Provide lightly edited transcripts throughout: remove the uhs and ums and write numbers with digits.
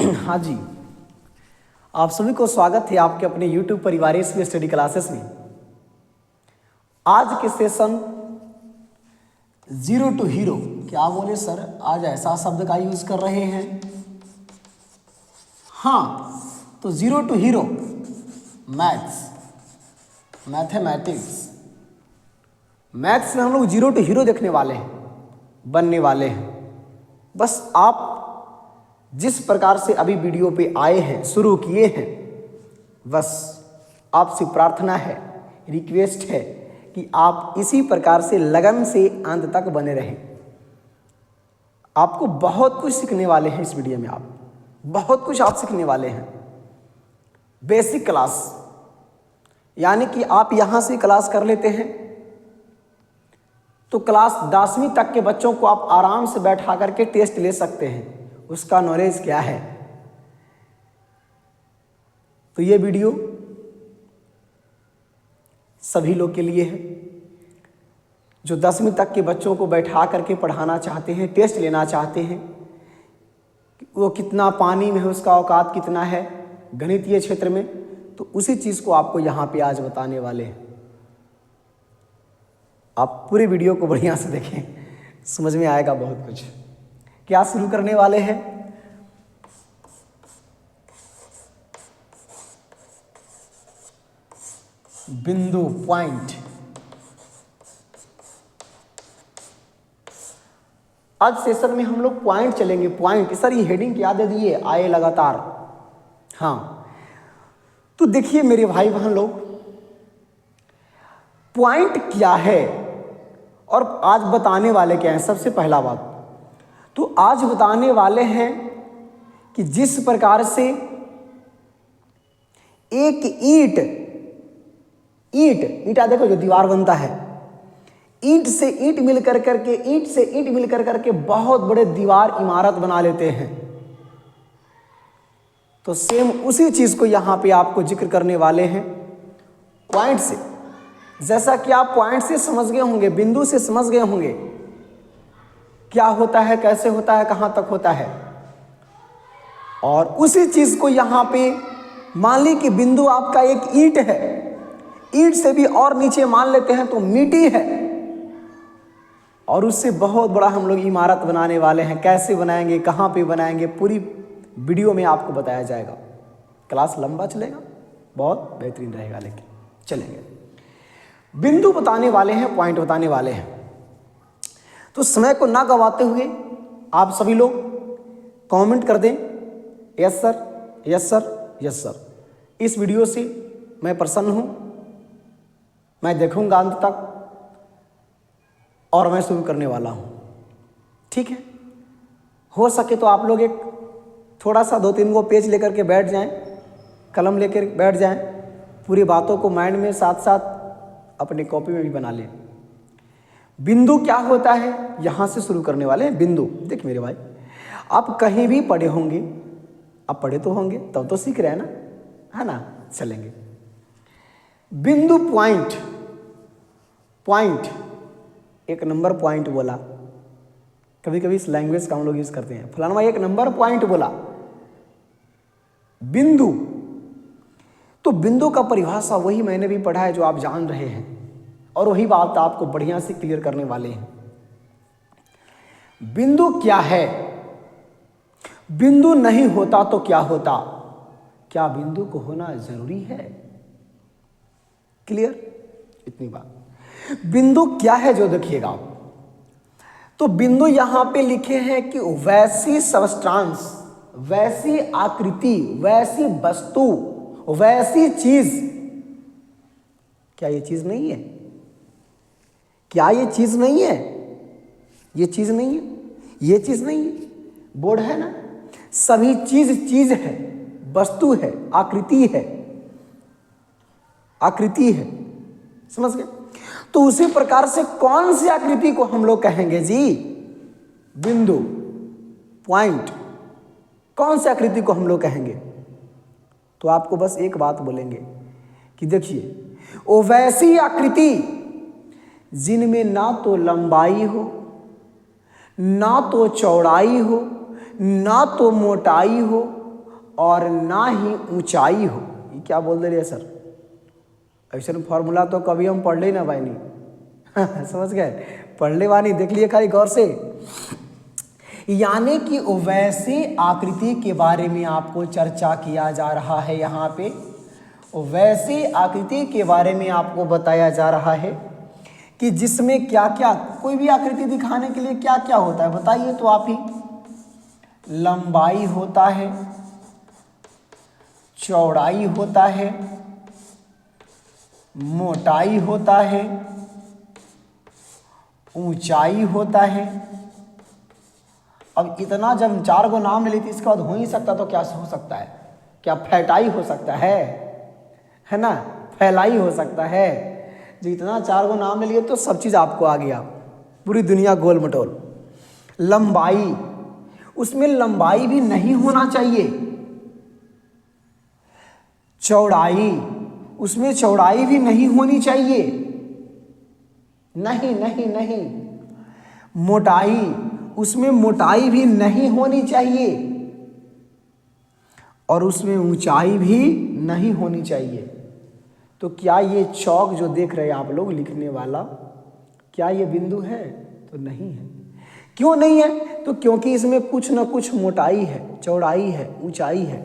हाँ जी, आप सभी को स्वागत है आपके अपने YouTube परिवार में स्टडी क्लासेस में। आज के सेशन जीरो टू हीरो, क्या बोले सर, आज ऐसा शब्द का यूज कर रहे हैं। हाँ, तो zero to hero maths, mathematics, maths में हम लोग जीरो टू हीरो देखने वाले हैं, बनने वाले हैं। बस आप जिस प्रकार से अभी वीडियो पे आए हैं, शुरू किए हैं, बस आपसे प्रार्थना है, रिक्वेस्ट है कि आप इसी प्रकार से लगन से अंत तक बने रहें। आपको बहुत कुछ सीखने वाले हैं इस वीडियो में, आप बहुत कुछ आप सीखने वाले हैं। बेसिक क्लास, यानी कि आप यहाँ से क्लास कर लेते हैं तो क्लास 10वीं तक के बच्चों को आप आराम से बैठा करके टेस्ट ले सकते हैं, उसका नॉलेज क्या है। तो ये वीडियो सभी लोग के लिए है जो 10वीं तक के बच्चों को बैठा करके पढ़ाना चाहते हैं, टेस्ट लेना चाहते हैं। वो कितना पानी में है, उसका औकात कितना है गणितीय क्षेत्र में, तो उसी चीज़ को आपको यहाँ पे आज बताने वाले हैं। आप पूरे वीडियो को बढ़िया से देखें, समझ में आएगा बहुत कुछ। क्या शुरू करने वाले हैं, बिंदु, पॉइंट। आज सेशन में हम लोग पॉइंट चलेंगे। पॉइंट सर, ये हेडिंग याद दे दिए, आए लगातार। हाँ, तो देखिए मेरे भाई बहन लोग, पॉइंट क्या है और आज बताने वाले क्या हैं। सबसे पहला बात तो आज बताने वाले हैं कि जिस प्रकार से एक ईंटा देखो, जो दीवार बनता है, ईंट से ईंट मिल कर करके, ईंट से ईंट मिल कर करके बहुत बड़े दीवार इमारत बना लेते हैं। तो सेम उसी चीज को यहां पे आपको जिक्र करने वाले हैं पॉइंट से। जैसा कि आप पॉइंट से समझ गए होंगे, बिंदु से समझ गए होंगे क्या होता है, कैसे होता है, कहां तक होता है। और उसी चीज को यहां पे मान ली कि बिंदु आपका एक ईंट है, ईंट से भी और नीचे मान लेते हैं तो मिट्टी है, और उससे बहुत बड़ा हम लोग इमारत बनाने वाले हैं। कैसे बनाएंगे, कहां पे बनाएंगे, पूरी वीडियो में आपको बताया जाएगा। क्लास लंबा चलेगा, बहुत बेहतरीन रहेगा, लेकिन चलेंगे। बिंदु बताने वाले हैं, पॉइंट बताने वाले हैं। तो समय को ना गवाते हुए आप सभी लोग कमेंट कर दें, yes sir, yes sir, yes sir. इस वीडियो से मैं प्रसन्न हूं, मैं देखूंगा अंत तक, और मैं शुरू करने वाला हूं। ठीक है, हो सके तो आप लोग एक थोड़ा सा 2-3 गो पेज लेकर के बैठ जाएं, कलम लेकर बैठ जाएं, पूरी बातों को माइंड में साथ साथ अपने कॉपी में भी बना लें। बिंदु क्या होता है, यहां से शुरू करने वाले हैं। बिंदु, देख मेरे भाई, आप कहीं भी पढ़े होंगे, आप पढ़े तो होंगे, तब तो सीख रहे हैं ना, है ना। चलेंगे। बिंदु, पॉइंट, पॉइंट एक नंबर पॉइंट बोला। कभी कभी इस लैंग्वेज का हम लोग यूज करते हैं, फलाना एक नंबर पॉइंट बोला। बिंदु, तो बिंदु का परिभाषा वही मैंने भी पढ़ा है जो आप जान रहे हैं, और वही बात आपको बढ़िया से क्लियर करने वाले हैं। बिंदु क्या है, बिंदु नहीं होता तो क्या होता, क्या बिंदु को होना जरूरी है। क्लियर, इतनी बात। बिंदु क्या है जो देखिएगा आप, तो बिंदु यहां पे लिखे हैं कि वैसी सबस्टांस, वैसी आकृति, वैसी वस्तु, वैसी चीज। क्या ये चीज नहीं है, क्या ये चीज नहीं है, ये चीज नहीं है, ये चीज नहीं है। बोर्ड है ना, सभी चीज चीज है, वस्तु है, आकृति है, आकृति है, समझ गए। तो उसी प्रकार से कौन सी आकृति को हम लोग कहेंगे जी, बिंदु, पॉइंट, कौन सी आकृति को हम लोग कहेंगे। तो आपको बस एक बात बोलेंगे कि देखिए, वो वैसी आकृति जिनमें ना तो लंबाई हो, ना तो चौड़ाई हो, ना तो मोटाई हो, और ना ही ऊंचाई हो। ये क्या बोल दे रहे सर, ऐसा फॉर्मूला तो कभी हम पढ़ ले ना भाई नहीं समझ गए, पढ़ ले वानी, देख लिए खाली गौर से। यानी कि वैसे आकृति के बारे में आपको चर्चा किया जा रहा है। यहाँ पे वैसे आकृति के बारे में आपको बताया जा रहा है कि जिसमें क्या क्या, कोई भी आकृति दिखाने के लिए क्या क्या होता है बताइए तो आप ही। लंबाई होता है, चौड़ाई होता है, मोटाई होता है, ऊंचाई होता है। अब इतना जब 4 गो नाम ले लेती इसके बाद हो ही सकता तो क्या हो सकता है, क्या फैटाई हो सकता है ना, फैलाई हो सकता है। जो इतना 4 गो नाम ले लिए तो सब चीज़ आपको आ गया, पूरी दुनिया गोल मटोल। लंबाई, उसमें लंबाई भी नहीं होना चाहिए। चौड़ाई, उसमें चौड़ाई भी नहीं होनी चाहिए, नहीं नहीं नहीं। मोटाई, उसमें मोटाई भी नहीं होनी चाहिए, और उसमें ऊंचाई भी नहीं होनी चाहिए। तो क्या ये चौक जो देख रहे हैं आप लोग लिखने वाला, क्या ये बिंदु है? तो नहीं है। क्यों नहीं है? तो क्योंकि इसमें कुछ ना कुछ मोटाई है, चौड़ाई है, ऊंचाई है।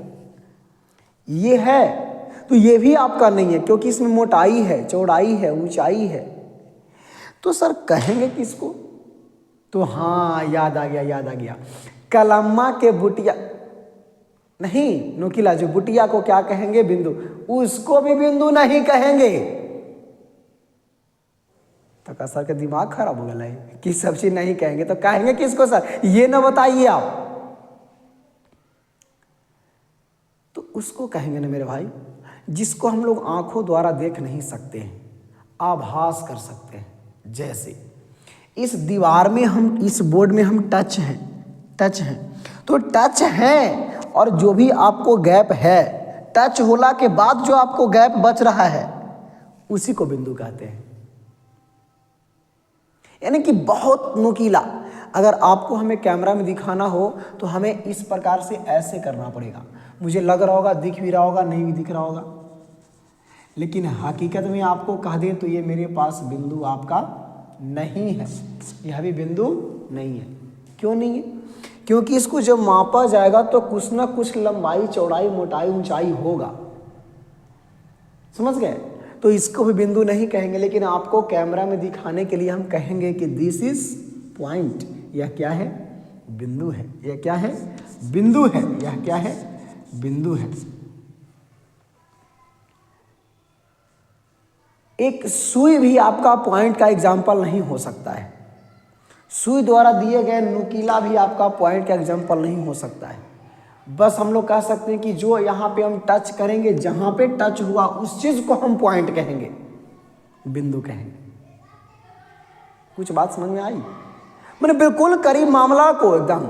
ये है तो ये भी आपका नहीं है, क्योंकि इसमें मोटाई है, चौड़ाई है, ऊंचाई है। तो सर कहेंगे किसको? तो हाँ, याद आ गया, याद आ गया। कलम्मा के बुटिया नहीं, नुकीला जो बुटिया को क्या कहेंगे? बिंदु। उसको भी बिंदु नहीं कहेंगे। तो सर का दिमाग खराब हो गया है कि सब चीज नहीं कहेंगे, तो कहेंगे किसको सर? ये ना बताइए आप। तो उसको कहेंगे ना मेरे भाई, जिसको हम लोग आंखों द्वारा देख नहीं सकते हैं, आभास कर सकते हैं। जैसे इस दीवार में हम, इस बोर्ड में हम टच हैं, तो टच है, और जो भी आपको गैप है, टच होला के बाद जो आपको गैप बच रहा है, उसी को बिंदु कहते हैं। यानी कि बहुत नुकीला। अगर आपको हमें कैमरा में दिखाना हो तो हमें इस प्रकार से ऐसे करना पड़ेगा। मुझे लग रहा होगा, दिख भी रहा होगा, नहीं भी दिख रहा होगा, लेकिन हकीकत में आपको कह दें तो ये मेरे पास बिंदु आपका नहीं है, यह भी बिंदु नहीं है। क्यों नहीं है? क्योंकि इसको जब मापा जाएगा तो कुछ ना कुछ लंबाई, चौड़ाई, मोटाई, ऊंचाई होगा। समझ गए? तो इसको भी बिंदु नहीं कहेंगे, लेकिन आपको कैमरा में दिखाने के लिए हम कहेंगे कि दिस इज पॉइंट। यह क्या है? बिंदु है। यह क्या है? बिंदु है। यह क्या है? बिंदु है। एक सुई भी आपका पॉइंट का एग्जाम्पल नहीं हो सकता है। सुई द्वारा दिए गए नुकीला भी आपका पॉइंट का एग्जाम्पल नहीं हो सकता है। बस हम लोग कह सकते हैं कि जो यहाँ पे हम टच करेंगे, जहाँ पे टच हुआ उस चीज को हम पॉइंट कहेंगे, बिंदु कहेंगे। कुछ बात समझ में आई? मैंने बिल्कुल करीब मामला को एकदम,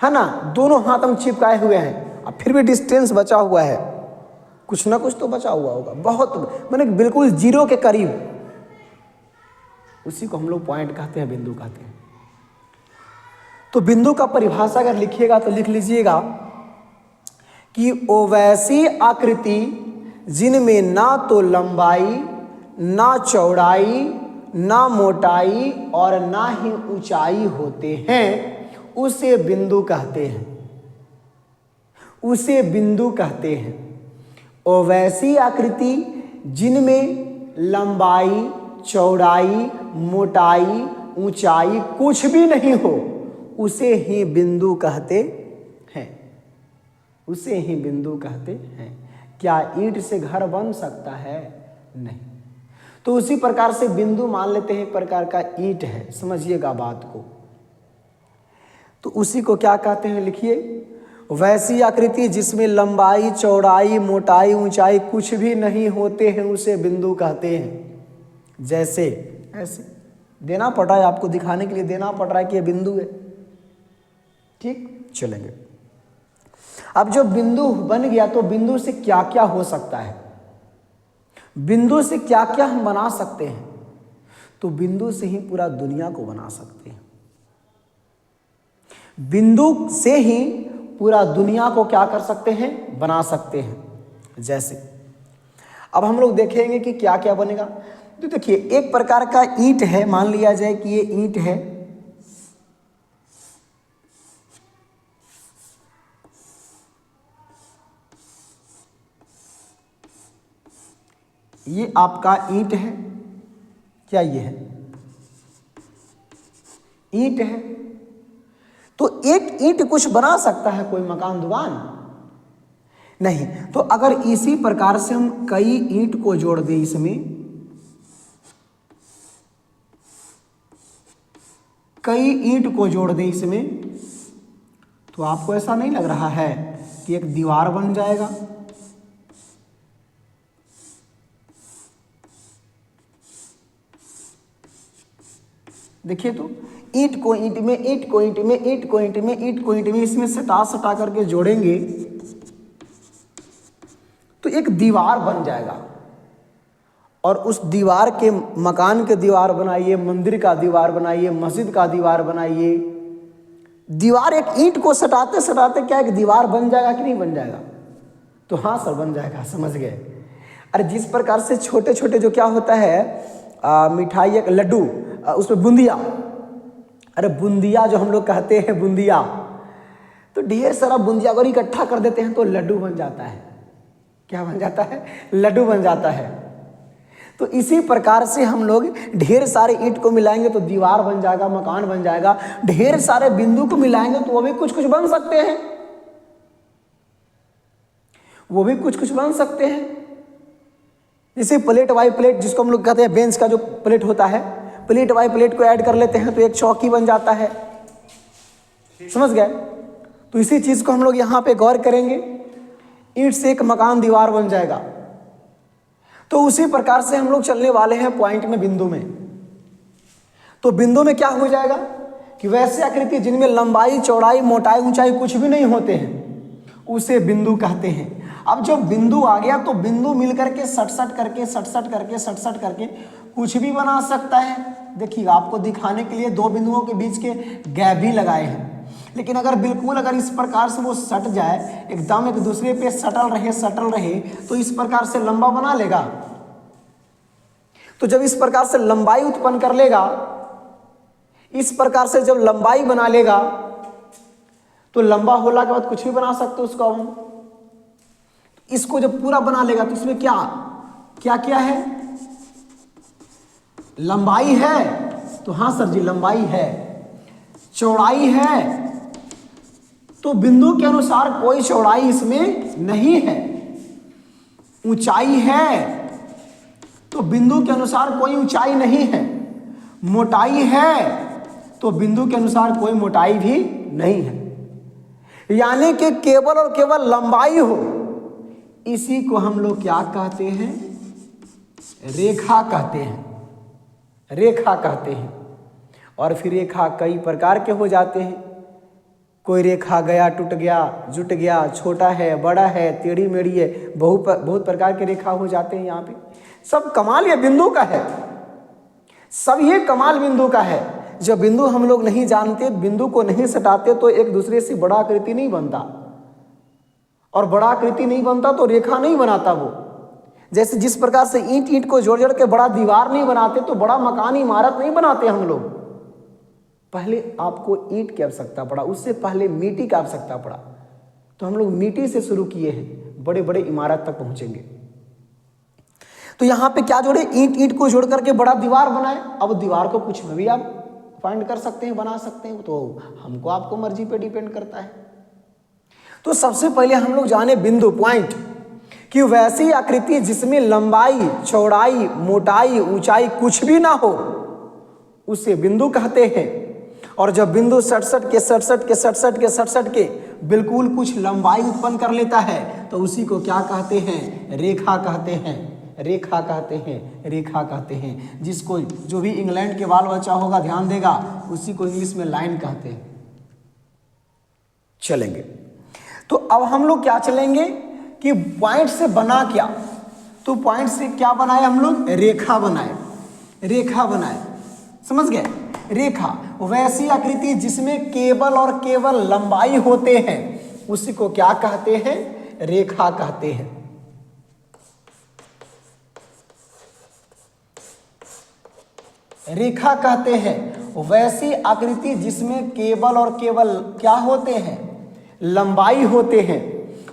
है ना, दोनों हाथ हम चिपकाए हुए हैं, अब फिर भी डिस्टेंस बचा हुआ है, कुछ ना कुछ तो बचा हुआ होगा, बहुत, मैंने बिल्कुल जीरो के करीब, उसी को हम लोग पॉइंट कहते हैं, बिंदु कहते हैं। तो बिंदु का परिभाषा अगर लिखिएगा तो लिख लीजिएगा कि वो वैसी आकृति जिनमें ना तो लंबाई, ना चौड़ाई, ना मोटाई और ना ही ऊंचाई होते हैं, उसे बिंदु कहते हैं। उसे बिंदु कहते हैं। और वैसी आकृति जिनमें लंबाई, चौड़ाई, मोटाई, ऊंचाई कुछ भी नहीं हो, उसे ही बिंदु कहते हैं। उसे ही बिंदु कहते हैं। क्या ईंट से घर बन सकता है? नहीं। तो उसी प्रकार से बिंदु मान लेते हैं एक प्रकार का ईंट है, समझिएगा बात को। तो उसी को क्या कहते हैं? लिखिए, वैसी आकृति जिसमें लंबाई, चौड़ाई, मोटाई, ऊंचाई कुछ भी नहीं होते हैं, उसे बिंदु कहते हैं। जैसे ऐसे देना पड़ रहा है आपको, दिखाने के लिए देना पड़ रहा है कि यह बिंदु है। ठीक, चलेंगे। अब जो बिंदु बन गया तो बिंदु से क्या क्या हो सकता है, बिंदु से क्या क्या हम बना सकते हैं? तो बिंदु से ही पूरा दुनिया को बना सकते हैं। बिंदु से ही पूरा दुनिया को क्या कर सकते हैं, बना सकते हैं। जैसे अब हम लोग देखेंगे कि क्या क्या बनेगा। तो देखिए एक प्रकार का ईंट है, मान लिया जाए कि ये ईंट है, ये आपका ईंट है, क्या ये है, ईंट है। तो एक ईंट कुछ बना सकता है कोई मकान दुकान? नहीं। तो अगर इसी प्रकार से हम कई ईंट को जोड़ दें इसमें, कई ईंट को जोड़ दें इसमें, तो आपको ऐसा नहीं लग रहा है कि एक दीवार बन जाएगा? देखिए तो ईंट को ईंट में, ईंट को ईंट में, ईंट को ईंट में, ईंट को ईंट में, इसमें सटा सटा करके जोड़ेंगे तो एक दीवार बन जाएगा। और उस दीवार के, मकान के दीवार बनाइए, मंदिर का दीवार बनाइए, मस्जिद का दीवार बनाइए, दीवार एक ईंट को सटाते सटाते क्या एक दीवार बन जाएगा कि नहीं बन जाएगा? तो हाँ सर बन जाएगा, समझ गए। अरे जिस प्रकार से छोटे छोटे जो क्या होता है मिठाई, एक लड्डू, उसमें बूंदिया, अरे बूंदिया जो हम लोग कहते हैं बूंदिया, तो ढेर सारा बूंदिया अगर इकट्ठा कर देते हैं तो लड्डू बन जाता है। क्या बन जाता है? लड्डू बन जाता है। तो इसी प्रकार से हम लोग ढेर सारे ईंट को मिलाएंगे तो दीवार बन जाएगा, मकान बन जाएगा। ढेर सारे बिंदु को मिलाएंगे तो वो भी कुछ कुछ बन सकते हैं, वो भी कुछ कुछ बन सकते हैं। जैसे प्लेट बाई प्लेट, जिसको हम लोग कहते हैं बेंच का जो प्लेट होता है, प्लेट बाई प्लेट को ऐड कर लेते हैं तो एक चौकी बन जाता है। समझ गए? तो इसी चीज को हम लोग यहाँ पे गौर करेंगे, ईंट से एक मकान दीवार बन जाएगा। तो उसी प्रकार से हम लोग चलने वाले हैं पॉइंट में, बिंदु में। तो बिंदु में क्या हो जाएगा कि वैसे आकृति जिनमें लंबाई, चौड़ाई, मोटाई, ऊंचाई कुछ भी नहीं होते हैं उसे बिंदु कहते हैं। अब जब बिंदु आ गया तो बिंदु मिलकर के सट सट करके कुछ भी बना सकता है। देखिए आपको दिखाने के लिए दो बिंदुओं के बीच के गैप भी लगाए हैं, लेकिन अगर बिल्कुल अगर इस प्रकार से वो सट जाए, एकदम एक दूसरे पे सटल रहे तो इस प्रकार से लंबा बना लेगा। तो जब इस प्रकार से लंबाई उत्पन्न कर लेगा, इस प्रकार से जब लंबाई बना लेगा तो लंबा होने के बाद कुछ भी बना सकते हो उसको। हम इसको जब पूरा बना लेगा तो इसमें क्या क्या क्या है? लंबाई है, तो हाँ सर जी लंबाई है। चौड़ाई है, तो बिंदु के अनुसार कोई चौड़ाई इसमें नहीं है। ऊंचाई है, तो बिंदु के अनुसार कोई ऊंचाई नहीं है। मोटाई है, तो बिंदु के अनुसार कोई मोटाई भी नहीं है। यानी कि केवल और केवल लंबाई हो, इसी को हम लोग क्या कहते हैं? रेखा कहते हैं, रेखा कहते हैं। और फिर रेखा कई प्रकार के हो जाते हैं। कोई रेखा गया, टूट गया, जुट गया, छोटा है, बड़ा है, टेढ़ी मेढ़ी है, बहुत प्रकार के रेखा हो जाते हैं। यहाँ पे सब कमाल ये बिंदु का है, सब ये कमाल बिंदु का है। जब बिंदु हम लोग नहीं जानते, बिंदु को नहीं सटाते तो एक दूसरे से बड़ा आकृति नहीं बनता, और बड़ा आकृति नहीं बनता तो रेखा नहीं बनाता वो। जैसे जिस प्रकार से ईंट ईंट को जोड़ जोड़ के बड़ा दीवार नहीं बनाते तो बड़ा मकान इमारत नहीं बनाते हम लोग। पहले आपको ईंट की आवश्यकता पड़ा, उससे पहले मिट्टी की आवश्यकता पड़ा, तो हम लोग मिट्टी से शुरू किए हैं, बड़े बड़े इमारत तक पहुंचेंगे। तो यहाँ पे क्या जोड़े? ईंट ईंट को जोड़ करके बड़ा दीवार बनाए। अब दीवार को कुछ में भी आप फाइंड कर सकते हैं, बना सकते हैं, तो हमको आपको मर्जी पे डिपेंड करता है। तो सबसे पहले हम लोग जाने बिंदु, पॉइंट, कि वैसी आकृति जिसमें लंबाई, चौड़ाई, मोटाई, ऊंचाई कुछ भी ना हो उसे बिंदु कहते हैं। और जब बिंदु सट सट के बिल्कुल कुछ लंबाई उत्पन्न कर लेता है तो उसी को क्या कहते हैं? रेखा कहते हैं, रेखा कहते हैं, रेखा कहते हैं। जिसको जो भी इंग्लैंड के बाल बच्चा होगा ध्यान देगा, उसी को इंग्लिश में लाइन कहते हैं। चलेंगे तो अब हम लोग क्या चलेंगे कि पॉइंट से बना क्या? तो पॉइंट से क्या बनाए हम लोग? रेखा बनाए, रेखा बनाए। समझ गए? रेखा वैसी आकृति जिसमें केवल और केवल लंबाई होते हैं, उसी को क्या कहते हैं? रेखा कहते हैं। रेखा कहते हैं वैसी आकृति जिसमें केवल और केवल क्या होते हैं? लंबाई होते हैं,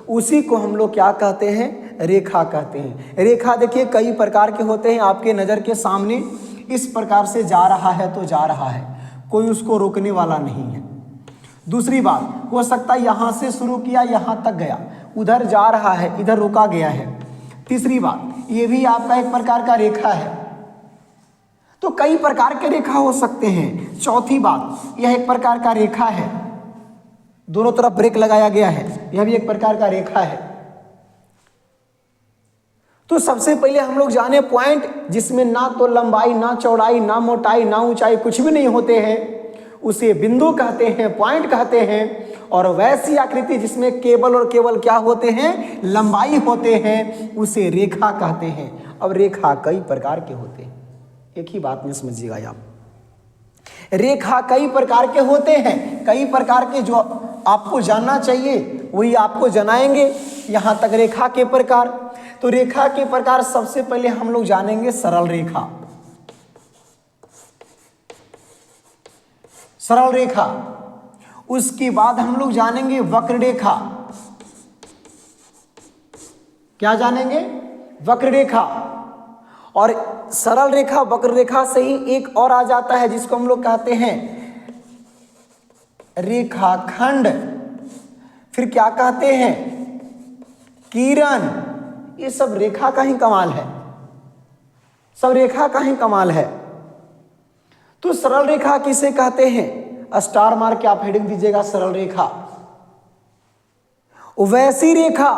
उसी को हम लोग क्या कहते हैं? रेखा कहते हैं। रेखा देखिए कई प्रकार के होते हैं, आपके नज़र के सामने इस प्रकार से जा रहा है तो जा रहा है, कोई उसको रोकने वाला नहीं है। दूसरी बात, हो सकता है यहाँ से शुरू किया यहाँ तक गया, उधर जा रहा है इधर रुका गया है। तीसरी बात, ये भी आपका एक प्रकार का रेखा है, तो कई प्रकार के रेखा हो सकते हैं। चौथी बात, यह एक प्रकार का रेखा है, दोनों तरफ ब्रेक लगाया गया है, यह भी एक प्रकार का रेखा है। तो सबसे पहले हम लोग जाने पॉइंट जिसमें ना तो लंबाई ना चौड़ाई ना मोटाई ना ऊंचाई कुछ भी नहीं होते हैं, उसे बिंदु कहते हैं, पॉइंट कहते हैं। और वैसी आकृति जिसमें केवल और केवल क्या होते हैं? लंबाई होते हैं, उसे रेखा कहते हैं। अब रेखा कई प्रकार के होते हैं, एक ही बात में समझिएगा आप, रेखा कई प्रकार के होते हैं। कई प्रकार के जो आपको जानना चाहिए वही आपको जनाएंगे। यहाँ तक रेखा के प्रकार, तो रेखा के प्रकार सबसे पहले हम लोग जानेंगे सरल रेखा। सरल रेखा, उसके बाद हम लोग जानेंगे वक्र रेखा। क्या जानेंगे? वक्र रेखा। और सरल रेखा वक्र रेखा से ही एक और आ जाता है जिसको हम लोग कहते हैं रेखाखंड। फिर क्या कहते हैं? किरण। ये सब रेखा का ही कमाल है, सब रेखा का ही कमाल है। तो सरल रेखा किसे कहते हैं? स्टार मार के आप हेडिंग दीजिएगा, सरल रेखा। वैसी रेखा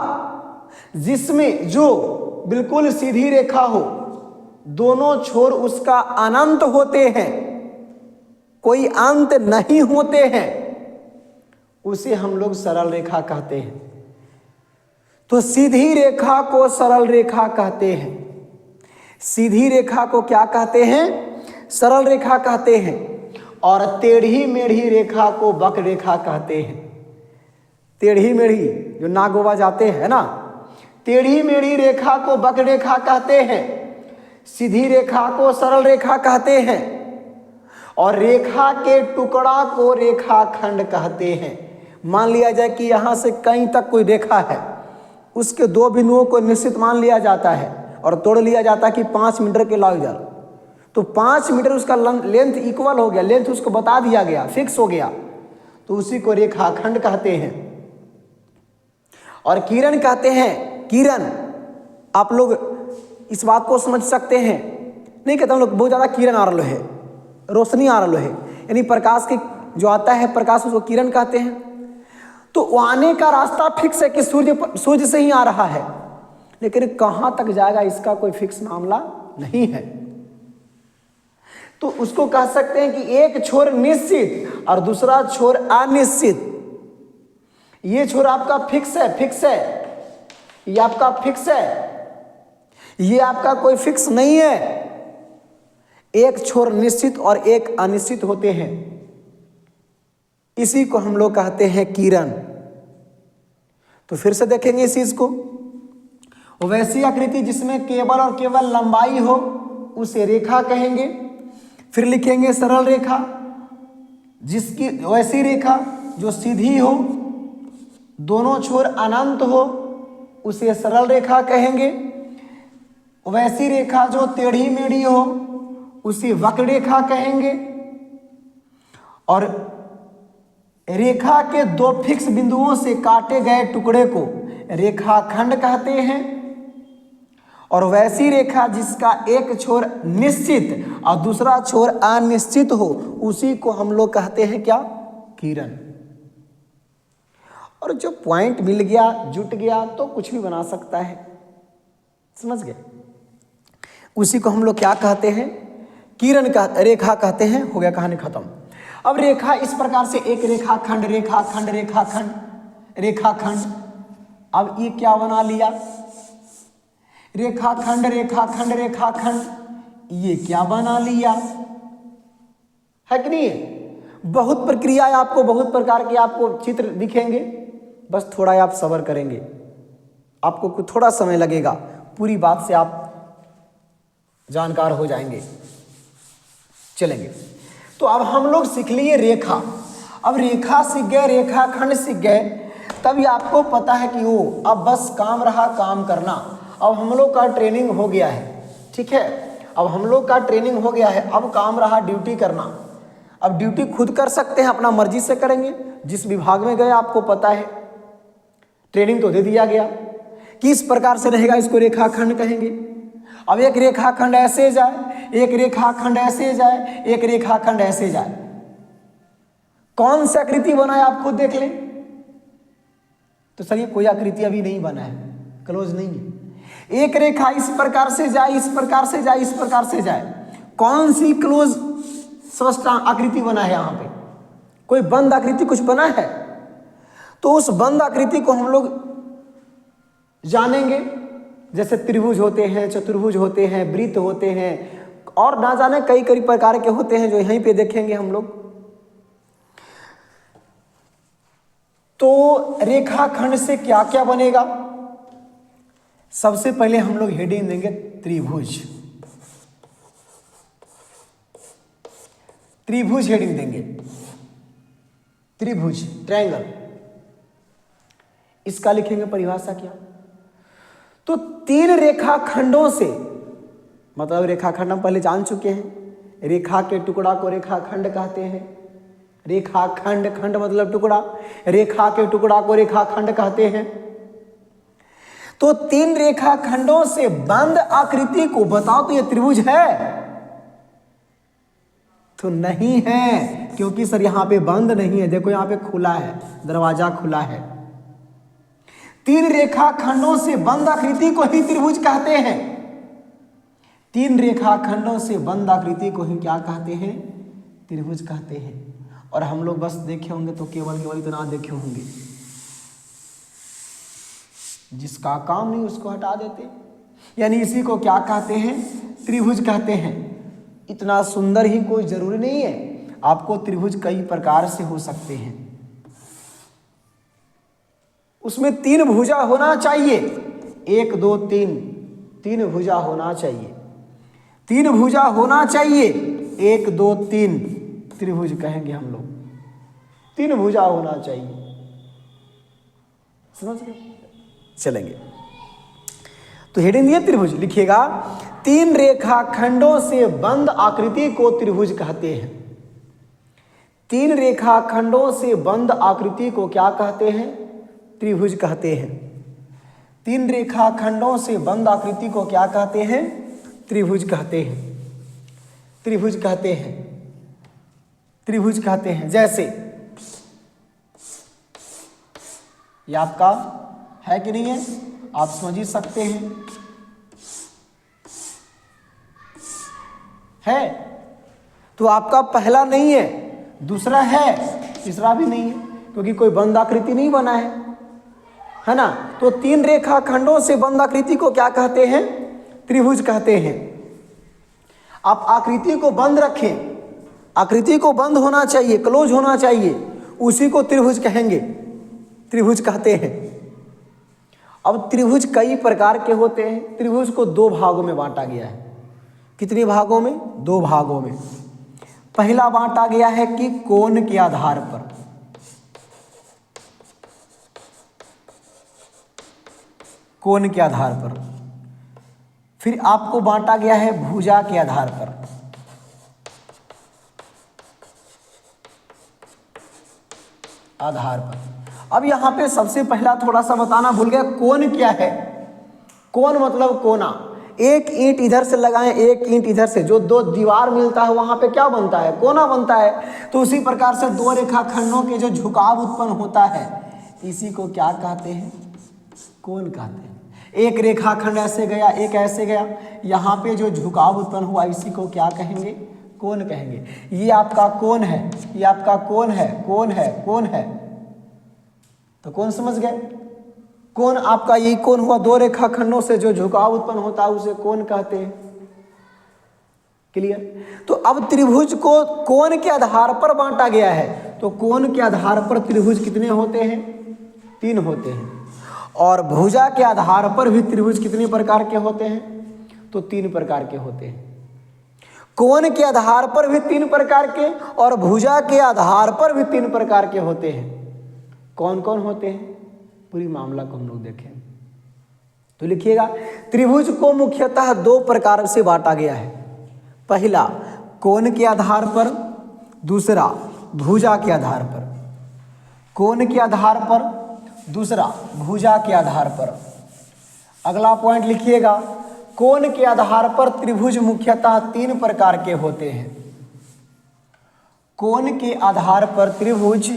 जिसमें जो बिल्कुल सीधी रेखा हो, दोनों छोर उसका अनंत होते हैं, कोई अंत नहीं होते हैं, उसे हम लोग सरल रेखा कहते हैं। तो सीधी रेखा को सरल रेखा कहते हैं। सीधी रेखा को क्या कहते हैं? सरल रेखा कहते हैं। और टेढ़ी मेढ़ी रेखा को वक्र रेखा कहते हैं। टेढ़ी मेढ़ी जो नागोवा जाते हैं ना, टेढ़ी मेढ़ी रेखा को वक्र रेखा कहते हैं, सीधी रेखा को सरल रेखा कहते हैं, और रेखा के टुकड़ा को रेखाखंड कहते हैं। मान लिया जाए कि यहाँ से कहीं तक कोई रेखा है, उसके दो बिंदुओं को निश्चित मान लिया जाता है और तोड़ लिया जाता है कि 5 मीटर के लाओ इधर, तो 5 मीटर उसका लेंथ इक्वल हो गया, लेंथ उसको बता दिया गया, फिक्स हो गया, तो उसी को रेखाखंड कहते हैं। और किरण कहते हैं। किरण, आप लोग इस बात को समझ सकते हैं, नहीं कहते हम लोग बहुत ज़्यादा किरण आ रहा है, रोशनी आ रहा है, यानी प्रकाश की जो आता है प्रकाश, उसको किरण कहते हैं। तो वो आने का रास्ता फिक्स है कि सूर्य से ही आ रहा है, लेकिन कहाँ तक जाएगा इसका कोई फिक्स मामला नहीं है। तो उसको कह सकते हैं कि एक छोर निश्चित और दूसरा छोर अनिश्चित। ये छोर आपका फिक्स है, फिक्स है, ये आपका फिक्स है, ये आपका कोई फिक्स नहीं है। एक छोर निश्चित और एक अनिश्चित होते हैं, इसी को हम लोग कहते हैं किरण। तो फिर से देखेंगे इस चीज को, वैसी आकृति जिसमें केवल और केवल लंबाई हो उसे रेखा कहेंगे। फिर लिखेंगे सरल रेखा, जिसकी वैसी रेखा जो सीधी हो, दोनों छोर अनंत हो, उसे सरल रेखा कहेंगे। वैसी रेखा जो टेढ़ी मेढ़ी हो उसे वक्र रेखा कहेंगे। और रेखा के दो फिक्स बिंदुओं से काटे गए टुकड़े को रेखाखंड कहते हैं। और वैसी रेखा जिसका एक छोर निश्चित और दूसरा छोर अनिश्चित हो, उसी को हम लोग कहते हैं क्या? किरण। और जो पॉइंट मिल गया, जुट गया, तो कुछ भी बना सकता है, समझ गए? उसी को हम लोग क्या कहते हैं? किरण का रेखा कहते हैं। हो गया, कहानी खत्म। अब रेखा इस प्रकार से एक रेखाखंड, रेखाखंड, रेखाखंड, रेखाखंड। अब ये क्या बना लिया? रेखाखंड, रेखाखंड, रेखाखंड, ये क्या बना लिया? है कि नहीं? बहुत प्रक्रिया है, आपको बहुत प्रकार के आपको चित्र दिखेंगे, बस थोड़ा ही आप सब्र करेंगे, आपको कुछ थोड़ा समय लगेगा, पूरी बात से आप जानकार हो जाएंगे। चलेंगे, तो अब हम लोग सीख लिए रेखा। अब रेखा सीख गए, रेखाखंड सीख गए, तभी आपको पता है कि वो अब बस काम रहा काम करना। अब हम लोग का ट्रेनिंग हो गया है, ठीक है, अब हम लोग का ट्रेनिंग हो गया है, अब काम रहा ड्यूटी करना। अब ड्यूटी खुद कर सकते हैं, अपना मर्जी से करेंगे। जिस विभाग में गए आपको पता है, ट्रेनिंग तो दे दिया गया, किस प्रकार से रहेगा इसको रेखाखंड कहेंगे। अब एक रेखाखंड ऐसे जाए, एक रेखाखंड ऐसे जाए, एक रेखाखंड ऐसे जाए, कौन सी आकृति बना है आप खुद देख लें। तो सर ये कोई आकृति अभी नहीं बना है, क्लोज नहीं है। एक रेखा इस प्रकार से जाए, इस प्रकार से जाए, इस प्रकार से जाए, कौन सी क्लोज स्पष्ट आकृति बना है। यहाँ पे कोई बंद आकृति कुछ बना है, तो उस बंद आकृति को हम लोग जानेंगे। जैसे त्रिभुज होते हैं, चतुर्भुज होते हैं, वृत्त होते हैं, और ना जाने कई कई प्रकार के होते हैं जो यहीं पे देखेंगे हम लोग। तो रेखाखंड से क्या क्या बनेगा, सबसे पहले हम लोग हेडिंग देंगे त्रिभुज। त्रिभुज हेडिंग देंगे, त्रिभुज ट्रायंगल, इसका लिखेंगे परिभाषा क्या। तो तीन रेखाखंडों से, मतलब रेखाखंड हम पहले जान चुके हैं, रेखा के टुकड़ा को रेखाखंड कहते हैं। रेखाखंड, खंड मतलब टुकड़ा, रेखा के टुकड़ा को रेखाखंड कहते हैं। तो तीन रेखाखंडों से बंद आकृति को बताओ तो ये त्रिभुज है? तो नहीं है, क्योंकि सर यहां पे बंद नहीं है, देखो यहां पे खुला है, दरवाजा खुला है। तीन रेखाखंडों से बंद आकृति को ही त्रिभुज कहते हैं। तीन रेखाखंडों से बंद आकृति को ही क्या कहते हैं? त्रिभुज कहते हैं। और हम लोग बस देखे होंगे तो केवल इतना देखे होंगे, जिसका काम नहीं उसको हटा देते, यानी इसी को क्या कहते हैं? त्रिभुज कहते हैं। इतना सुंदर ही कोई जरूरी नहीं है, आपको त्रिभुज कई प्रकार से हो सकते हैं। उसमें तीन भुजा होना चाहिए, 1 2 3, तीन भुजा होना चाहिए, तीन भुजा होना चाहिए, 1 2 3 त्रिभुज कहेंगे हम लोग, तीन भुजा होना चाहिए, समझ गए? चलेंगे, तो हेडिंग दिए त्रिभुज, लिखिएगा तीन रेखाखंडों से बंद आकृति को त्रिभुज कहते हैं। तीन रेखाखंडों से बंद आकृति को क्या कहते हैं? त्रिभुज कहते हैं। तीन रेखाखंडों से बंद आकृति को क्या कहते हैं? त्रिभुज कहते हैं। त्रिभुज कहते हैं, त्रिभुज कहते हैं। जैसे ये आपका है कि नहीं है, आप समझ ही सकते हैं, है तो आपका पहला नहीं है, दूसरा है, तीसरा भी नहीं है, क्योंकि कोई बंद आकृति नहीं बना है ना। तो तीन रेखाखंडों से बंद आकृति को क्या कहते हैं? त्रिभुज कहते हैं। आप आकृति को बंद रखें, आकृति को बंद होना चाहिए, क्लोज होना चाहिए, उसी को त्रिभुज कहेंगे, त्रिभुज कहते हैं। अब त्रिभुज कई प्रकार के होते हैं। त्रिभुज को दो भागों में बांटा गया है। कितने भागों में? दो भागों में। पहला बांटा गया है कि कोण के आधार पर, कोण के आधार पर। फिर आपको बांटा गया है भुजा के आधार पर, आधार पर। अब यहां पे सबसे पहला थोड़ा सा बताना भूल गया, कोण क्या है? कोण मतलब कोना। एक ईंट इधर से लगाएं, एक ईंट इधर से, जो दो दीवार मिलता है वहां पे क्या बनता है? कोना बनता है। तो उसी प्रकार से दो रेखाखंडों के जो झुकाव उत्पन्न होता है, इसी को क्या कहते हैं? कोण कहते हैं। एक रेखाखंड ऐसे गया, एक ऐसे गया, यहाँ पे जो झुकाव उत्पन्न हुआ इसी को क्या कहेंगे? कोण कहेंगे। ये आपका कोण है, ये आपका कोण है, कोण है, कोण है। तो कोण समझ गए? कोण आपका यही कोण हुआ, दो रेखाखंडों से जो झुकाव उत्पन्न होता है उसे कोण कहते हैं। क्लियर? तो अब त्रिभुज को कोण के आधार पर बांटा गया है। तो कोण के आधार पर त्रिभुज कितने होते हैं? 3 होते हैं। और भुजा के आधार पर भी त्रिभुज कितने प्रकार के होते हैं? तो 3 प्रकार के होते हैं। कोण के आधार पर भी 3 प्रकार के और भुजा के आधार पर भी 3 प्रकार के होते हैं। कौन कौन होते हैं? पूरी मामला को हम लोग देखें तो लिखिएगा, त्रिभुज को मुख्यतः 2 प्रकार से बांटा गया है। पहला कोण के आधार पर, दूसरा भुजा के आधार पर। कोण के आधार पर, दूसरा भुजा के आधार पर। अगला पॉइंट लिखिएगा, कोण के आधार पर त्रिभुज मुख्यतः 3 प्रकार के होते हैं। कोण के आधार पर त्रिभुज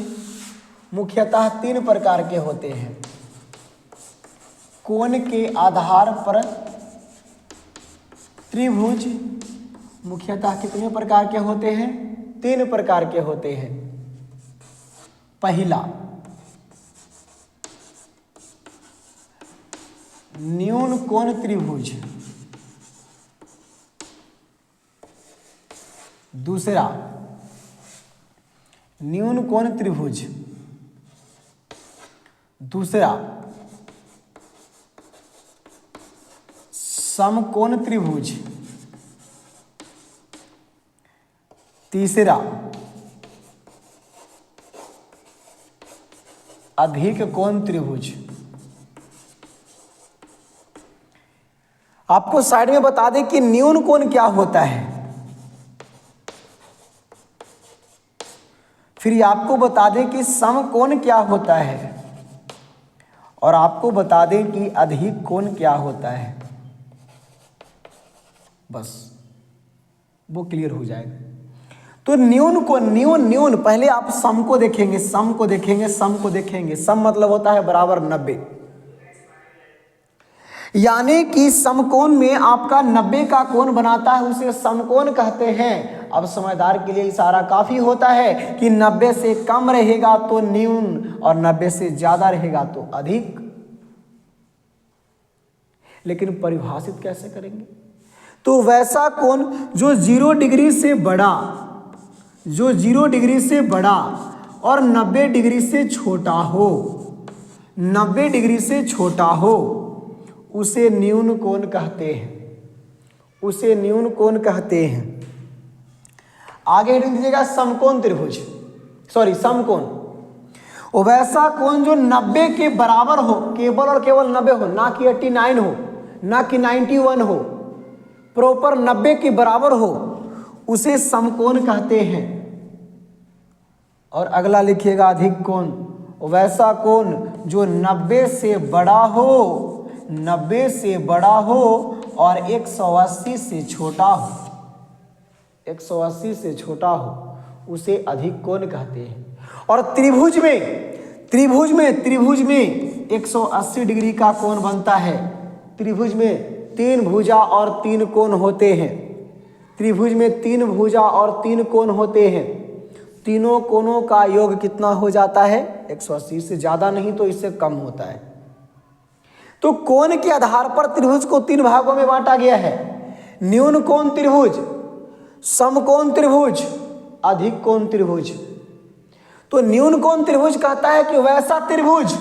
मुख्यतः 3 प्रकार के होते हैं। कोण के आधार पर त्रिभुज मुख्यतः कितने प्रकार के होते हैं? 3 प्रकार के होते हैं। पहला न्यून कोण त्रिभुज, दूसरा न्यून कोण त्रिभुज, दूसरा समकोण त्रिभुज, तीसरा अधिक कोण त्रिभुज। आपको साइड में बता दें कि न्यून कोण क्या होता है, फिर आपको बता दें कि समकोण क्या होता है, और आपको बता दें कि अधिक कोण क्या होता है। बस वो क्लियर हो जाएगा। तो न्यून को न्यून पहले आप सम को देखेंगे, सम को देखेंगे, सम को देखेंगे। सम मतलब होता है बराबर 90, यानी कि समकोण में आपका 90 का कोण बनाता है, उसे समकोण कहते हैं। अब समझदार के लिए इशारा काफी होता है कि 90 से कम रहेगा तो न्यून और 90 से ज्यादा रहेगा तो अधिक। लेकिन परिभाषित कैसे करेंगे? तो वैसा कोण जो 0 डिग्री से बड़ा, जो 0 डिग्री से बड़ा और 90 डिग्री से छोटा हो, 90 डिग्री से छोटा हो, उसे न्यून कोण कहते हैं, उसे न्यून कोण कहते हैं। आगे लिख दीजिएगा समकोण त्रिभुज, सॉरी समकोण। वैसा कोण जो 90 के बराबर हो, केवल और केवल 90 हो, ना कि 89 हो, ना कि 91 हो, प्रॉपर 90 के बराबर हो, उसे समकोण कहते हैं। और अगला लिखिएगा अधिक कोण। वैसा कोण जो 90 से बड़ा हो, 90 से बड़ा हो और 180 से छोटा हो, 180 से छोटा हो, उसे अधिक कोण कहते हैं। और त्रिभुज में 180 डिग्री का कोण बनता है। त्रिभुज में 3 भुजा और 3 कोण होते हैं। त्रिभुज में 3 भुजा और 3 कोण होते हैं। तीनों कोणों का योग कितना हो जाता है? 180 से ज्यादा नहीं तो इससे कम होता है। तो कोण के आधार पर त्रिभुज को 3 भागों में बांटा गया है। न्यून कोण त्रिभुज, समकोण त्रिभुज, अधिक कोण त्रिभुज। तो न्यून कोण त्रिभुज कहता है कि वैसा त्रिभुज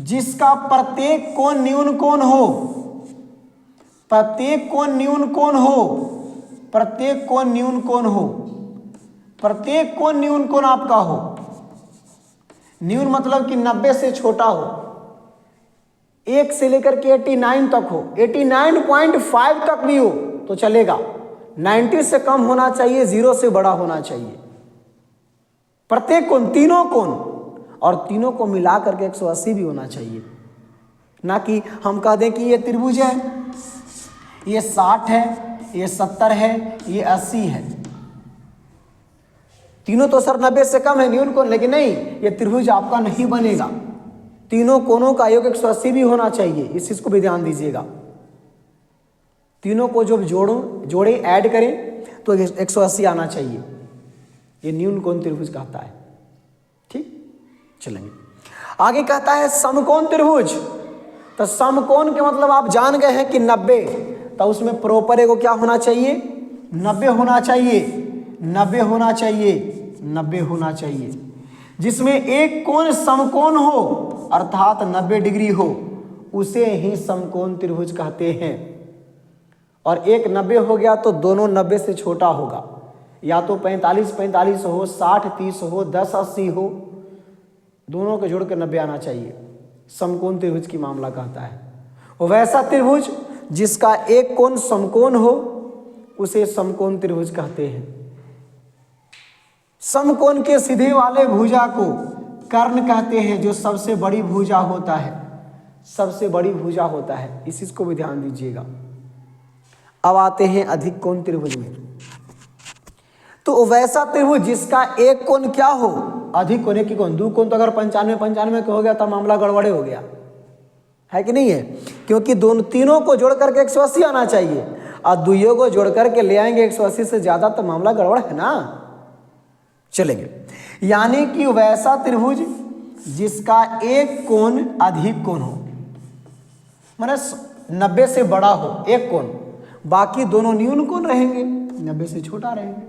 जिसका प्रत्येक कोण न्यून कोण हो, प्रत्येक कोण न्यून कोण हो, प्रत्येक कोण न्यून कोण हो, प्रत्येक कोण न्यून कोण आपका हो। न्यून मतलब कि 90 से छोटा हो, 1 से लेकर के 89 तक हो, 89.5 तक भी हो तो चलेगा। 90 से कम होना चाहिए, 0 से बड़ा होना चाहिए। प्रत्येक कोण, तीनों कोण, और तीनों को मिला करके 180 भी होना चाहिए। ना कि हम कह दें कि ये त्रिभुज है, ये 60 है, ये 70 है, ये 80 है। तीनों तो सर 90 से कम है न्यून कोण, लेकिन नहीं, ये त्रिभुज आपका नहीं बनेगा। तीनों कोणों का योग 180 भी होना चाहिए, इस चीज को भी ध्यान दीजिएगा। तीनों को जब जोड़े ऐड करें तो 180 आना चाहिए। ये न्यून कोण त्रिभुज कहता है। ठीक, चलेंगे आगे। कहता है समकोण त्रिभुज। तो समकोण के मतलब आप जान गए हैं कि 90, तो उसमें प्रॉपर एगो क्या होना चाहिए? 90 होना चाहिए, 90 होना चाहिए, 90 होना चाहिए। जिसमें एक कोण समकोण हो अर्थात 90 डिग्री हो उसे ही समकोण त्रिभुज कहते हैं। और एक 90 हो गया तो दोनों 90 से छोटा होगा, या तो 45-45 हो, 60-30 हो, 10-80 हो, दोनों को जोड़ कर 90 आना चाहिए। समकोण त्रिभुज की मामला कहता है। वैसा त्रिभुज जिसका एक कोण समकोण हो उसे समकोण त्रिभुज कहते हैं। समकोण के सीधे वाले भुजा को कर्ण कहते हैं, जो सबसे बड़ी भुजा होता है, सबसे बड़ी भुजा होता है। इस चीज को भी ध्यान दीजिएगा। अब आते हैं अधिक कोण त्रिभुज में। तो वैसा त्रिभुज जिसका एक कोण क्या हो, अधिक कोण, एक ही कोण। दो कोण तो अगर 95-95 का हो गया तो मामला गड़बड़े हो गया, है कि नहीं है? क्योंकि दोनों तीनों को जोड़ करके 180 आना चाहिए, और दुइयों को जोड़ करके ले आएंगे 180 से ज्यादा तो मामला गड़बड़ है ना। चलेंगे, यानी कि वैसा त्रिभुज जिसका एक कोण अधिक कोण हो, माने 90 से बड़ा हो एक कोण, बाकी दोनों न्यून कोण रहेंगे, 90 से छोटा रहेंगे।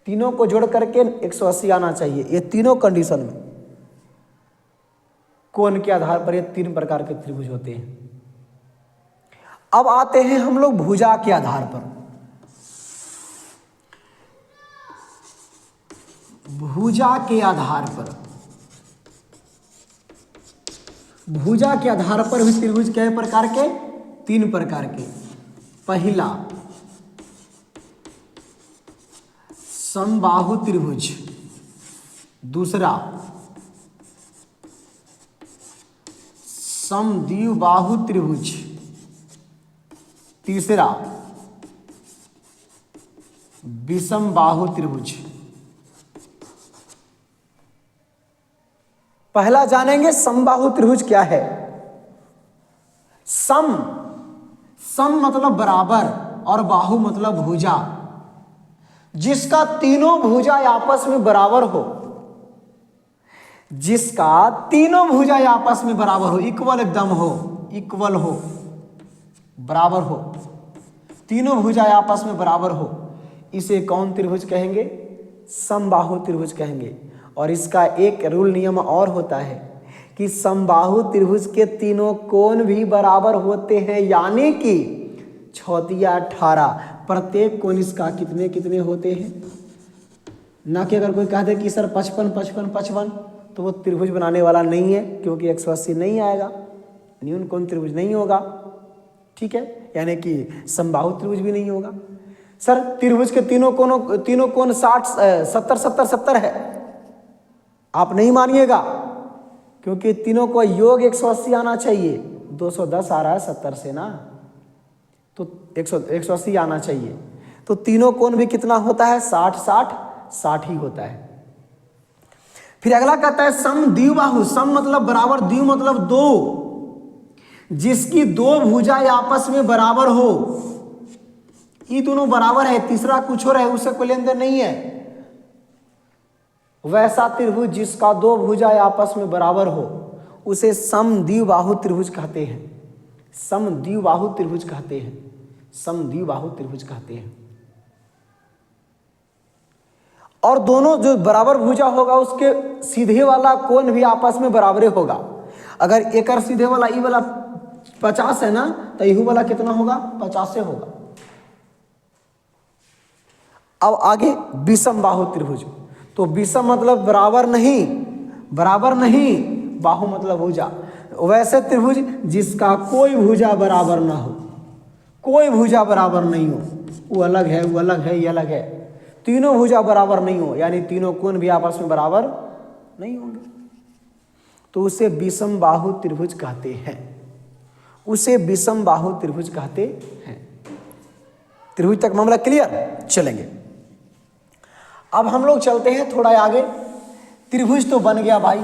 तीनों को जोड़ करके 180 आना चाहिए। ये तीनों कंडीशन में कोण के आधार पर ये 3 प्रकार के त्रिभुज होते हैं। अब आते हैं हम लोग भुजा के आधार पर। भुजा के आधार पर, भुजा के आधार पर भी त्रिभुज कई प्रकार के, 3 प्रकार के। पहला समबाहु त्रिभुज, दूसरा समद्विबाहु त्रिभुज, तीसरा विषमबाहु त्रिभुज। पहला जानेंगे समबाहु त्रिभुज क्या है। सम, सम मतलब बराबर और बाहु मतलब भुजा, जिसका तीनों भुजा आपस में बराबर हो, जिसका तीनों भुजा आपस में बराबर हो, इक्वल एकदम हो, इक्वल हो, बराबर हो, तीनों भुजा आपस में बराबर हो, इसे कौन त्रिभुज कहेंगे? समबाहु त्रिभुज कहेंगे। और इसका एक रूल नियम और होता है कि समबाहु त्रिभुज के तीनों कोण भी बराबर होते हैं, यानी कि 6 या 18, प्रत्येक कोण इसका कितने कितने होते हैं। ना कि अगर कोई कह दे कि सर 55-55-55 तो वो त्रिभुज बनाने वाला नहीं है, क्योंकि 180 नहीं आएगा, न्यून कोण त्रिभुज नहीं होगा। ठीक है, यानी कि समबाहु त्रिभुज भी नहीं होगा। सर त्रिभुज के तीनों कोण 60-70-70 है, आप नहीं मानिएगा, क्योंकि तीनों को योग 180 आना चाहिए। 210 आ रहा है 70 से ना, तो 180 आना चाहिए। तो तीनों कोण भी कितना होता है? 60-60 ही होता है। फिर अगला कहता है समद्विबाहु। सम मतलब बराबर, द्वि मतलब दो, जिसकी 2 भुजा आपस में बराबर हो। ये दोनों बराबर है, तीसरा कुछ और है, उससे कोई लेन देन नहीं है। वैसा त्रिभुज जिसका 2 भुजा आपस में बराबर हो उसे समद्विबाहु त्रिभुज कहते हैं। समद्विबाहु त्रिभुज कहते हैं, समद्विबाहु त्रिभुज कहते हैं। और दोनों जो बराबर भुजा होगा उसके सीधे वाला कोण भी आपस में बराबर होगा। अगर एक सीधे वाला ई वाला 50 है ना, तो यही वाला कितना होगा? 50 से होगा। अब आगे विषम बाहु त्रिभुज। तो विषम मतलब बराबर नहीं, बराबर नहीं, बाहु मतलब भुजा। वैसे त्रिभुज जिसका कोई भुजा बराबर ना हो, कोई भुजा बराबर नहीं हो, वो अलग है, वो अलग है, ये अलग है। तीनों भुजा बराबर नहीं हो, यानी तीनों कोण भी आपस में बराबर नहीं होंगे, तो उसे विषम बाहु त्रिभुज कहते हैं। उसे विषम बाहु त्रिभुज कहते हैं। त्रिभुज तक मामला क्लियर? चलेंगे। अब हम लोग चलते हैं थोड़ा आगे। त्रिभुज तो बन गया भाई,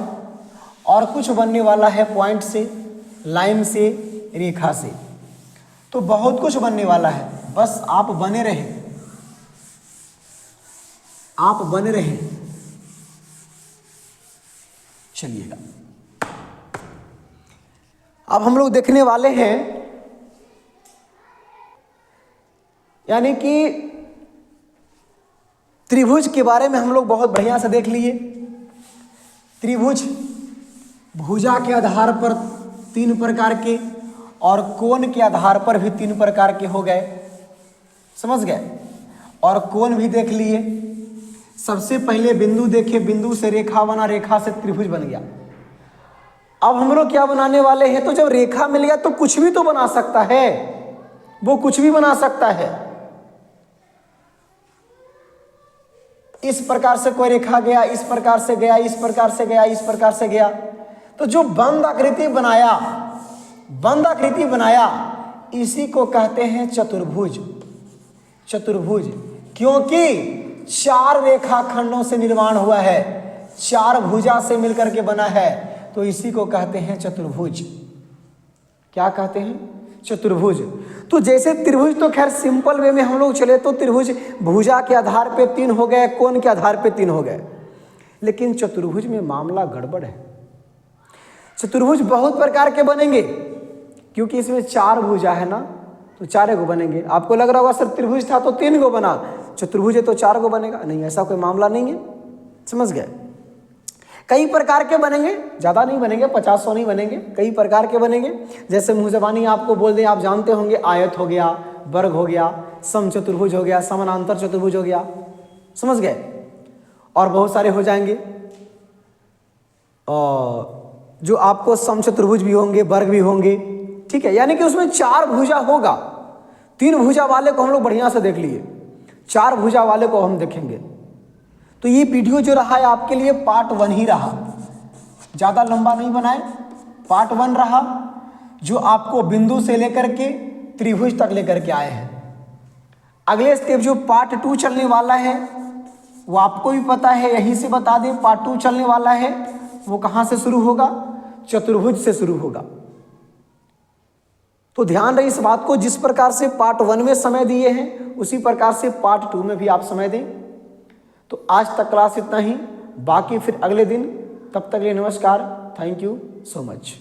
और कुछ बनने वाला है पॉइंट से, लाइन से, रेखा से। तो बहुत कुछ बनने वाला है, बस आप बने रहें, आप बने रहें। चलिएगा, अब हम लोग देखने वाले हैं, यानी कि त्रिभुज के बारे में हम लोग बहुत बढ़िया से देख लिए। त्रिभुज भुजा के आधार पर 3 प्रकार के और कोण के आधार पर भी 3 प्रकार के हो गए, समझ गए। और कोण भी देख लिए। सबसे पहले बिंदु देखे, बिंदु से रेखा बना, रेखा से त्रिभुज बन गया। अब हम लोग क्या बनाने वाले हैं? तो जब रेखा मिल गया तो कुछ भी तो बना सकता है, वो कुछ भी बना सकता है। इस प्रकार से कोई रेखा गया, इस प्रकार से गया, इस प्रकार से गया, इस प्रकार से गया। तो जो बंद आकृति बनाया, बंद आकृति बनाया, इसी को कहते हैं चतुर्भुज। चतुर्भुज क्योंकि 4 रेखा खंडों से निर्माण हुआ है, 4 भुजा से मिलकर के बना है, तो इसी को कहते हैं चतुर्भुज। क्या कहते हैं? चतुर्भुज। तो जैसे त्रिभुज तो खैर सिंपल वे में हम लोग चले तो त्रिभुज भुजा के आधार पे 3 हो गए, कोण के आधार पे 3 हो गए, लेकिन चतुर्भुज में मामला गड़बड़ है। चतुर्भुज बहुत प्रकार के बनेंगे, क्योंकि इसमें 4 भुजा है ना, तो 4 गो बनेंगे। आपको लग रहा होगा सर त्रिभुज था तो 3 गो बना, चतुर्भुज है तो 4 गो बनेगा। नहीं, ऐसा कोई मामला नहीं है, समझ गए। कई प्रकार के बनेंगे, ज़्यादा नहीं बनेंगे, 50-100 नहीं बनेंगे, कई प्रकार के बनेंगे। जैसे मुँह ज़बानी आपको बोल दें, आप जानते होंगे, आयत हो गया, वर्ग हो गया, समचतुर्भुज हो गया, समानांतर चतुर्भुज हो गया, समझ गए। और बहुत सारे हो जाएंगे, और जो आपको समचतुर्भुज भी होंगे, वर्ग भी होंगे, ठीक है। यानी कि उसमें 4 भुजा होगा। 3 भुजा वाले को हम लोग बढ़िया से देख लिए, 4 भुजा वाले को हम देखेंगे। तो ये वीडियो जो रहा है आपके लिए पार्ट 1 ही रहा, ज़्यादा लंबा नहीं बनाए, पार्ट 1 रहा, जो आपको बिंदु से लेकर के त्रिभुज तक लेकर के आए हैं। अगले स्टेप जो पार्ट 2 चलने वाला है वो आपको भी पता है, यहीं से बता दें। पार्ट 2 चलने वाला है, वो कहाँ से शुरू होगा? चतुर्भुज से शुरू होगा। तो ध्यान रहे इस बात को, जिस प्रकार से पार्ट 1 में समय दिए हैं उसी प्रकार से पार्ट 2 में भी आप समय दें। तो आज तक क्लास इतना ही, बाकी फिर अगले दिन। तब तक के लिए नमस्कार, थैंक यू सो मच।